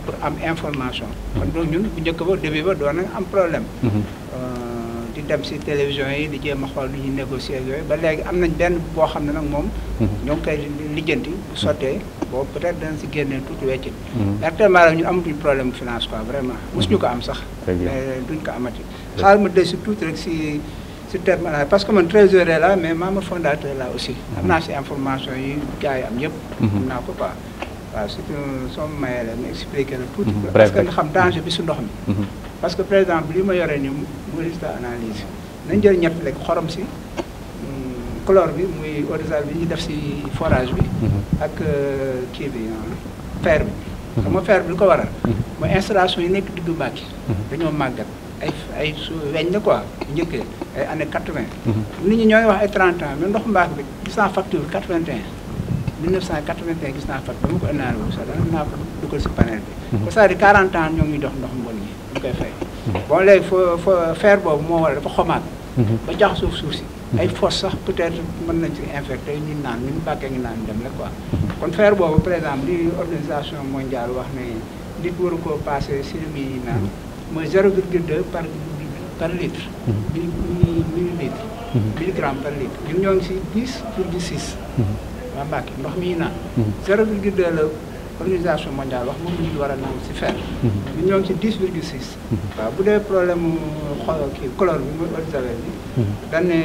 [SPEAKER 5] pour am information. kon donc ñun bu njëkk ba début ba doon nañ am problème. di dem si télévision yi di jéem a xool lu ñuy négocier ak yooyu ba léegi am nañ benn boo xam ne nag moom. ñoo ngi koy lijjanti bu sottee boobu peut-être danañ si génnee tuuti weccit. actuellement rek ñun amatuñ problème finance quoi vraiment mosuñu ko am sax. mais duñ ko amati. xaaral ma des si tuuti rek si terme parce que man trésorier la mais membre fondateur la aussi. am naa si information yi gars yi am yëpp. am naa ko quoi waaw surtout soo ma mayee la ma expliqué la tuuti. parce que nga xam danger bi si ndox mi. parce que par exemple li ma yoree nii mu résultat analyse nañ jël ñett rek xorom si chlore bi muy eau de javel bi ñu def si forage bi. ak kii bi fer bi. xam nga fer bi lu ko waral. mooy installation yi nekk diggu Mbàkke. dañoo màggat ay su weñ la quoi njëkkee ay années 80. nit ñi ñoo ngi wax ay 30 ans mais ndoxu Mbàkke bi gis naa facture 81. 1981 gis naa facture dama ko énaré wu sax dana naa ko dugal si panel bi. c'est-à-dire 40 ans ñoo ngi dox ndox mbon yi ñu koy fay. bon léegi fer boobu moo waral dafa xomaat. ba jaxasoo suuf si. ay fosse sax peut-être mën nañ ci infecté ñu naan ñu Mbàkke ngi naan dem la quoi. kon fer boobu par exemple li organisation mondiale wax ne nit waru koo passé si li muy naan mooy 0,2 par litre. millilitre. milligramme par litre ñun ñoo ngi si 10,6. waa Mbàkke ndox mi naan. 0,2 la organisation mondiale wax moom ñu war a naan si fer. ñun ñoo ngi si 10,6. waaw bu dee problème mu chlore bi mooy eau de javel bi. dañ ne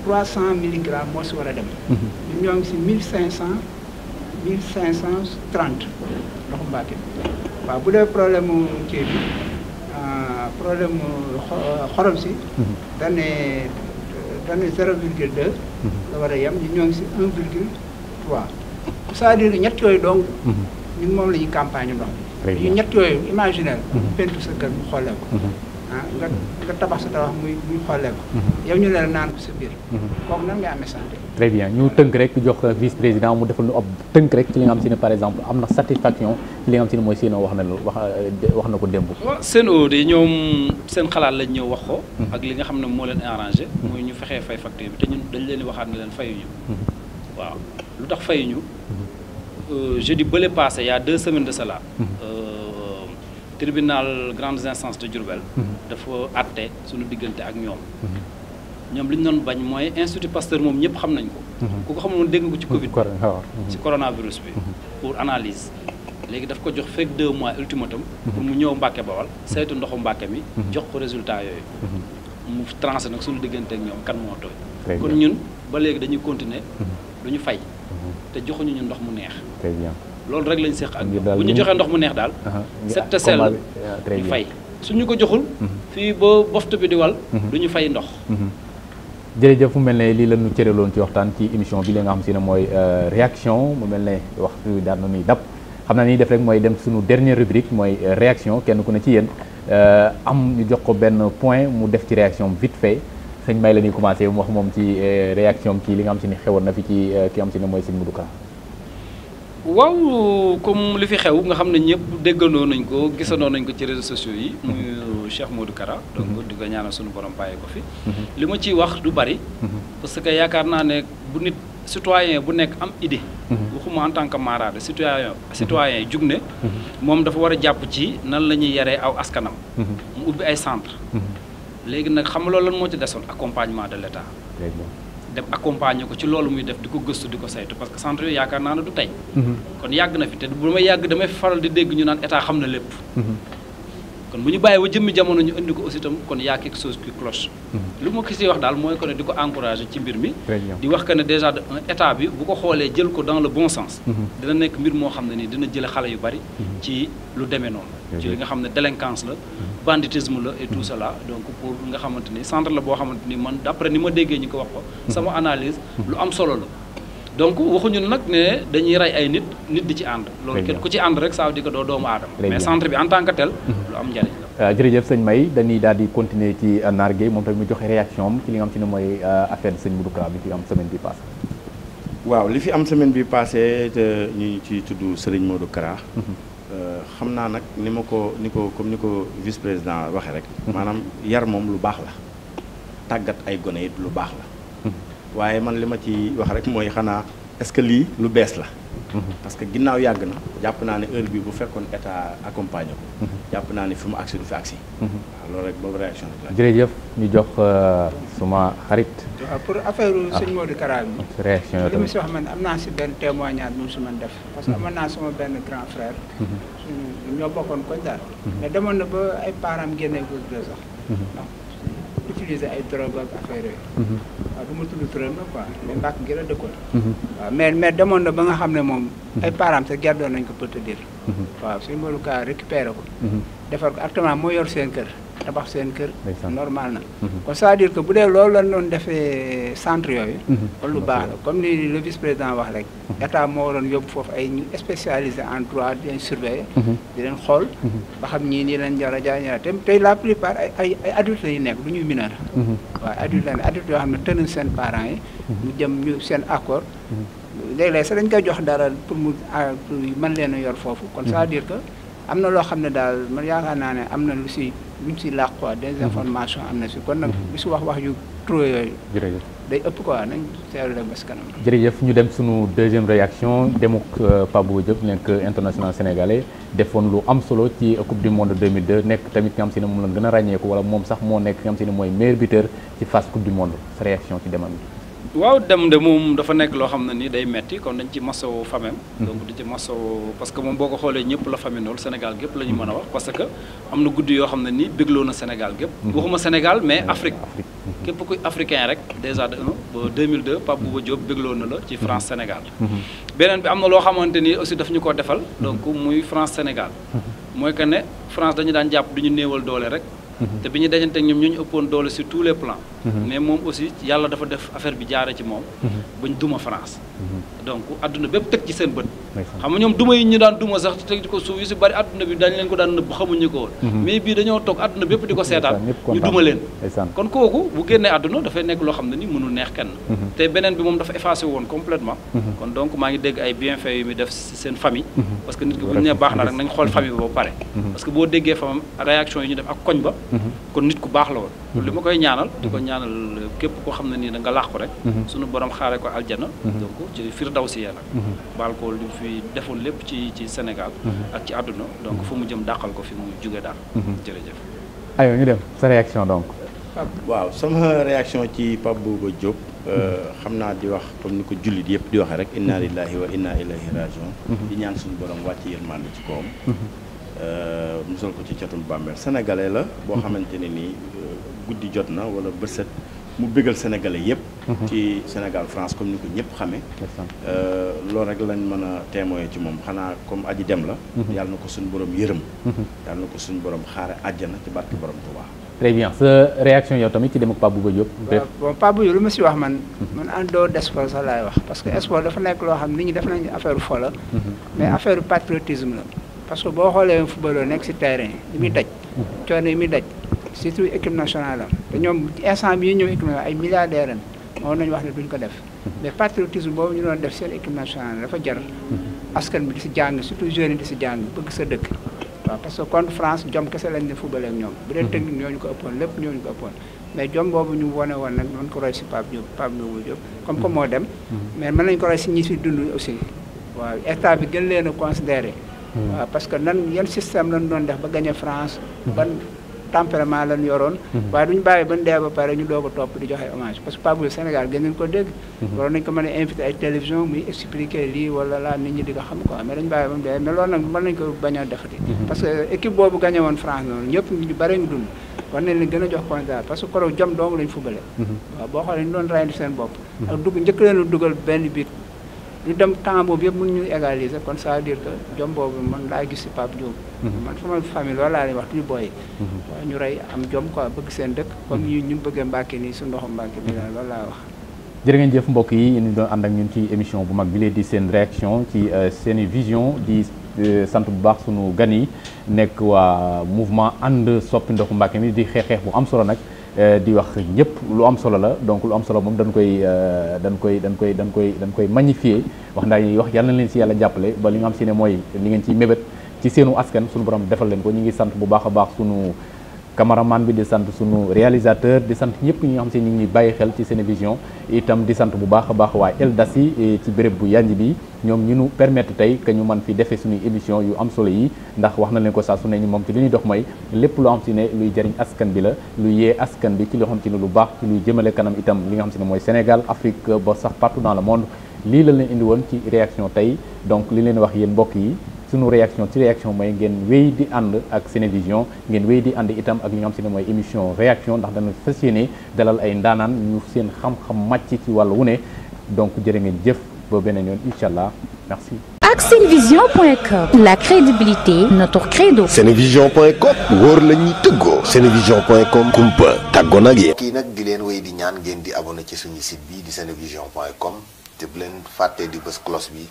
[SPEAKER 5] 300 milligrammes moo si war a dem. ñun ñoo ngi si 1530 ndoxu Mbàkke bi. waaw bu dee problème mu kii bi problème mu xorom si. dañ ne 0,2. la war a yem ñun ñoo ngi si 1,3. c'est-à-dire ñett yooyu donc. ñun moom la ñuy campagne ndox mi. ñu ñett yooyu imaginaire. pentu sa kër mu xoolee ko. nga tabax sa tabax muy xoolee ko. yow ñu ne la naan ko sa biir. kooku nan ngay amee santé.
[SPEAKER 3] très bien ñu tënk rek jox vice président mu defal ñu ab tënk rek ci li nga xam si ne par exemple am na satisfaction ci li nga xam si ne mooy Sen'Eau wax na ko démb.
[SPEAKER 4] waaw Sen'Eau de ñoom seen xalaat lañ ñëw wax ko. ak li nga xam ne moo leen arrangé. muy ñu fexee fay facture bi te ñun dañ leen di waxaat ne leen fayuñu. waaw lu tax fayuñu. jeudi bële passé il y a 2 semaines de cela. tribunal grandes instances de Diourbel. dafa àtte suñu diggante ak ñoom. ñoom li ñu doon bañ mooy institut Pasteur moom ñëpp xam nañ ko. ku ko xamoon dégg nga ko ci Covid bi. ci coronavirus bi. pour analyse. léegi daf ko jox fekk 2 mois ultimatum. pour mu ñëw Mbàkke Bawal saytu ndoxu Mbàkke mi. jox ko résultat yooyu. mu tranché nag suñu diggante ak ñoom kan moo tooy. kon ñun ba léegi dañuy continuer lu ñu fay. te joxuñu ñu ndox mu neex.
[SPEAKER 3] très bien
[SPEAKER 4] loolu rek lañ seq ak bu ñu joxee ndox mu neex daal. set te sell ñu fay suñu ko joxul. fii ba boftu bi di wal. du ñu fay ndox.
[SPEAKER 3] jërëjëf mu mel ne lii la ñu cëraloon ci waxtaan ci émission bi la nga xam si ne mooy réaction mu mel ne waxtu daan na ñuy dab xam naa ni def rek mooy dem suñu dernière rubrique mooy réaction kenn ku ne ci yéen am ñu jox ko benn point mu def ci réaction vite fait. sëñ May la ñuy commencé mu wax moom ci réaction ci li nga xam si ne xewoon na fi ci ki nga xam si ne mooy sëñ Modou Kara.
[SPEAKER 4] waaw comme li fi xew nga xam ne ñëpp déggandoo nañ ko gisandoo nañ ko ci réseaux sociaux yi. muy Cheikh Modou Kara. donc di ko ñaanal suñu borom bàyyi ko fi. li ma ciy wax du bari. parce que yaakaar naa ne bu nit citoyen bu nekk am idée. waxuma en tant que marade citoyen jug ne. moom dafa war a jàpp ci nan la ñuy yaree aw askanam. mu ubbi ay centre léegi nag xam nga loolu lan moo ci desoon accompagnement de l'État. dem accompagner ko ci loolu muy def di ko gëstu di ko saytu parce que centre yooyu yaakaar naa ne du tey. kon yàgg na fi te bu may yàgg damay faral di dégg ñu naan état xam na lépp. kon bu ñu bàyyi ba jëmmi jamono ñu indi ko aussi itam kon y a quelque chose qui cloche. lu ma kisi wax daal mooy que ne di ko encourager ci mbir mi. di wax que ne déjà de état bi bu ko xoolee jël ko dans le bon sens. dina nekk mbir moo xam ne nii dina jële xale yu bari. ci lu demee noonu. ci li nga xam ne délinquance la. banditisme la et tout cela donc pour nga xamante ni centre la boo xamante ni man d'après ni ma déggee ñu ko wax ko. sama analyse lu am solo la. donc waxuñu nag ne dañuy rey ay nit di ci ànd. loolu kenn ku ci ànd rek ça veut dire que doo doomu aadama. mais centre bi en tant que tel. lu am njariñ la.
[SPEAKER 3] jërëjëf sëñ May dañuy daal di continuer ci Naar Gueye moom tamit mu joxe réaction am ci li nga xam si ne mooy affaire sëñ Modou Kara bi fi am semaine bi passée.
[SPEAKER 6] waaw li fi am semaine bi passée te ñu ci tudd Serigne Modou Kara. xam naa nag ni ko comme ni ko vice président waxee rek. maanaam yar moom lu baax la tàggat ay gone it lu baax la. waaye man li ma ci wax rek mooy xanaa est-ce que lii lu bees la. parce que ginnaaw yàgg na jàpp naa ne heure bi bu fekkoon état accompagné ko. jàpp naa ne fi mu agsi du fi agsi. waaw loolu rek boobu réaction rek la.
[SPEAKER 3] jërëjëf ñu jox suma xarit.
[SPEAKER 5] waaw pour affaire sëñ Modou Kara bi.
[SPEAKER 3] réaction
[SPEAKER 5] li ma si wax man am naa si benn témoignage moom su man def. parce que amoon naa sama benn grand frère. ñoo bokkoon koñ daal. mais demoon na ba ay parents génne ko sax. ndax utiliser ay drogue ak affaire yooyu. waaw du ma tudd turam la quoi mais mbàkk gi la dëkkoon. waaw mais demoon na ba nga xam ne moom. ay parents sa gerdoon nañ ko peut te dire. waaw suñu Modou Kara récupéré ko. defar ko actuellement moo yor seen kër. tabax seen kër normal na kon c'est-à-dire que bu dee loolu lañ doon defee centre yooyu kon lu baax la comme ni le vice-président wax rek état moo waroon yóbbu foofu ay ñu spécialisé en droit di leen surveiller di leen xool ba xam ñii nii leen jara jaay te tey la plupart ay adultes yi nekk du ñuy mineur waaw adulte yoo xam ne tënn seen parents yi ñu jëm ñu seen accord léeg-léeg sax dañ koy jox dara pour mu mën leen a yor foofu kon c'est-à-dire que am na loo xam ne daal man yaakaar naa ne am na lu si làq quoi des informations am na si kon nag bi si wax yu trop yooyu day ëpp quoi nañ seetlu rek ba si kanam.
[SPEAKER 3] jërëjëf ñu dem suñu deuxième réaction demuk Pape Bouba Diop nekk international sénégalais defoon lu am solo ci coupe du monde 2002 nekk tamit nga xam si ne moom la gën a ràññeeku wala moom sax moo nekk nga xam si ne mooy meilleur buteur ci phase coupe du monde sa réaction ci demam bi.
[SPEAKER 4] waaw dem de moom dafa nekk loo xam ne ni day metti kon dañ ci masawu famem donc di ci masawu parce que moom boo ko xoolee ñëpp la famille noonu Sénégal gépp la ñu mën a wax parce que am na guddi yoo xam ne ni bégloo na Sénégal gépp waxuma Sénégal mais Afrique képp kuy africain rek déjà de 1 ba 2002 Pape Bouba Diop bégloo na la ci France Sénégal beneen bi am na loo xamante ni aussi daf ñu ko defal donc muy France Sénégal mooy que ne France dañu daan jàpp du ñu néewal doole rek te bi ñu dajante ñoom ñu ëppoon doole sur tous les plans mais moom aussi yàlla dafa def affaire bi jaare ci moom bañ duma France donc adduna bépp teg ci seen bët xam nga ñoom duma yi ñu daan duma sax teg ko suuf yu si bari adduna bi dañ leen ko daan nëbb xamuñu ko woon mais bii dañoo toog adduna bépp di ko seetaan ñu duma leen kon kooku bu génnee adduna dafay nekk loo xam ne ni mënul neex kenn te beneen bi moom dafa effacé woon complètement kon donc maa ngi dégg ay bienfaits yu muy def si seen famille parce que nit ki bu ñu nee baax na rek nañ xool famille ba pare parce que boo déggee famam réaction yi ñu def ak koñ ba kon nit ku baax la woon li ma koy ñaanal di ko ñaanal képp koo xam ne nii da nga làqu rek suñu borom xaare ko aljana donc ci firdawsi nag baal ko li fi defoon lépp ci Sénégal ak ci àdduna donc fu mu jëm dàqal ko fi mu jóge daal jërëjëf
[SPEAKER 3] aywa ñu dem sa réaction donc
[SPEAKER 6] waaw sama réaction ci Pape Bouba Diop xam naa di wax comme ni ko jullit yëpp di waxee rek inna lillahi wa inna ilayhi rajiun di ñaan suñu borom wàcc yërmande ci kawam musal ko ci catul bàmmeel sénégalais la boo xamante ne nii guddi jot na wala bëset mu bégal sénégalais yëpp ci Sénégal France comme ni ko ñëpp xamee loolu rek lañ mën a témoigner ci moom xanaa comme aji dem la yàlla na ko suñu borom yërëm yàlla na ko suñu borom xaare àjjana ci barke borom Tuubaa.
[SPEAKER 3] très bien sa réaction yow tamit ci dem ak Pape Bouba Diop.
[SPEAKER 5] bon Pape Bouba Diop lu ma si wax man en dehors de sport sax laay wax parce que sport dafa nekk loo xam nit ñi def nañ affaire fo la mais affaire patriotisme la parce que boo xoolee footballeur nekk si terrain li muy daj coono yi muy daj surtout équipe nationale am te ñoom instant bi ñu ñëw équipe nationale ay milliardaires ren moo nañu wax ne duñ ko def mais patriotisme boobu ñu doon def seen équipe nationale dafa jar askan bi di si jàng surtout jeunes yi di si jàng bëgg sa dëkk waaw parce que contre France jom kese lañ ne football ak ñoom bu dee technique ñooñu ko ëppoon lépp ñooñu ko ëppoon mais jom boobu ñu wone woon nag mën ko roy si Pape Bouba Diop comme que moo dem mais mën nañ ko roy si ñi si dund aussi waaw état bi gën leen a considéré waaw parce que nan yan système lañ doon def ba gagné France ban tempérament lañ yoroon waaye duñu bàyyi ba dee ba pare ñu doog a topp di joxe hommage parce que Pape Bouba Sénégal gën nañ ko dégg waroon nañ ko mën a invité ay télévision muy expliquer lii wala laa nit ñi di ko xam quoi mais dañu bàyyi ba mu dee mais loolu nag mën nañ ko bañ a defati parce que équipe boobu gagné woon France noonu ñëpp ñu bëri ñu dund war nañ leen gën a jox considération parce que koro jom dong lañ fubale waaw boo xoolee ñu doon rayandi seen bopp ak dugg njëkk leen a dugal benn bit ñu dem temps boobu yëpp mën ñu égaliser kon ça veut dire que jom boobu man laa gis si Pape Diop man sama famille loolu laa leen wax tuñu booyi waaw ñu rey am jom quoi bëgg seen dëkk comme ñu bëggee Mbàkke nii su ndoxu Mbàkke bi la loolu laa wax
[SPEAKER 3] jërë ngeen jëf mbokk yi ñu doon ànd ak ñun ci émission bu mag bi lee di seen réaction ci Sene Vision di sant bu baax sunu gan yi nekk waa mouvement ànd soppi ndoxu Mbàkke mi di xeex bu am solo nag di wax ñëpp lu am solo la donc lu am solo moom dañ koy magnifier wax ndaa ñuy wax yàlla na leen si yàlla jàppale ba li nga xam si ne mooy li ngeen ciy mébét ci seenu askan suñu borom defal leen ko ñu ngi sant bu baax a baax sunu cameraman bi di sant sunu réalisateur di sant ñëpp ñi nga xam si ñu ngi bàyyi xel ci Sene Vision itam di sant bu baax a baax waa Eldasi ci béréb bu yanj bi ñoom ñu nu permettre tey que ñu mën fi defee suñuy émission yu am solo yi ndax wax na leen ko saa su ne ñu moom ci li ñuy dox mooy lépp loo xam si ne luy jëriñ askan bi la luy yee askan bi ci loo xam si ne lu baax ci luy jëmale kanam itam li nga xam si ne mooy Sénégal Afrique ba sax partout dans le monde lii la leen indi woon ci réaction tey donc li leen wax yéen mbokk yi sunu réaction ci réaction mooy ngeen wéy di ànd ak Sene Vision ngeen wéy di ànd itam ak li nga xam si ne mooy émission réaction ndax dana fas yéene dalal ay ndaanaan ñu seen xam-xam màcc ci wàllu wu ne donc jërë ngeen jëf ba beneen yoon incha allah merci.
[SPEAKER 1] ak senevision.com. La crédibilité, notre credo.
[SPEAKER 2] senevision.com wóor la ñuy tëggoo. senevision.com kumpa tàggoo nag yéen. kii nag di leen wéy di ñaan ngeen di abonné ci suñu site bi di senevision.com te bu leen fàttee di bës cloche bi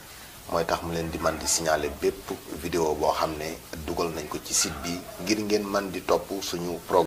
[SPEAKER 2] mooy tax mu leen di man di signaler bépp vidéo boo xam ne dugal nañ ko ci site bi ngir ngeen man di topp suñu programme.